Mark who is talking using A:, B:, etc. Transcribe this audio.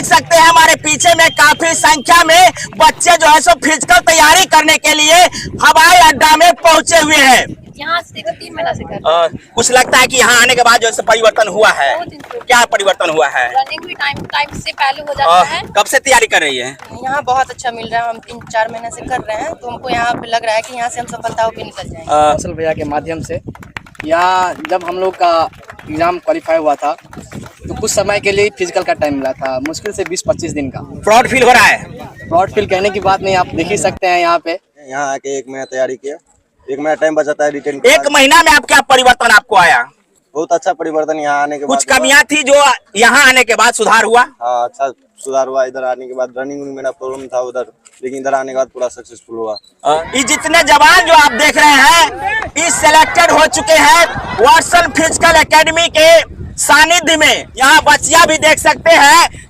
A: देख सकते हैं हमारे पीछे में काफी संख्या में बच्चे जो है सो फिजिकल तैयारी करने के लिए हवाई अड्डा में पहुंचे हुए हैं।
B: यहाँ से 3 महीना से कर
A: कुछ लगता है कि यहाँ आने के बाद जो है परिवर्तन हुआ है, क्या परिवर्तन हुआ है?
B: रनिंग भी टाइम से पहले हो जाता है।
A: कब से तैयारी कर रही है?
B: यहाँ बहुत अच्छा मिल रहा है, हम 3-4 महीने से कर रहे हैं, तो हमको यहाँ पे लग रहा है कि यहाँ से हम सफलता होकर निकल जाएंगे।
C: कौशल भैया के माध्यम से यहाँ जब हम लोग का एग्जाम क्वालिफाई हुआ था तो कुछ समय के लिए फिजिकल का टाइम मिला था, मुश्किल से 20-25 दिन का।
A: प्राउड फील हो रहा है?
C: प्राउड फील कहने की बात नहीं, आप देख ही सकते हैं यहाँ पे।
D: यहाँ आके 1 महीना तैयारी किया, 1 महीना टाइम बचाता है रिटर्न।
A: 1 महीना में आप क्या परिवर्तन आपको आया?
D: बहुत अच्छा परिवर्तन यहाँ आने के बाद।
A: कुछ कमियां थी जो यहाँ आने के बाद सुधार हुआ?
D: हाँ, अच्छा सुधार हुआ। इधर आने के बाद रनिंग में मेरा प्रॉब्लम था उधर, लेकिन इधर आने के बाद पूरा सक्सेसफुल हुआ।
A: ये जितने जवान जो आप देख रहे हैं इस सिलेक्टेड हो चुके हैं वाटसन फिजिकल एकेडमी के सानिध्य में। यहाँ बच्चियां भी देख सकते हैं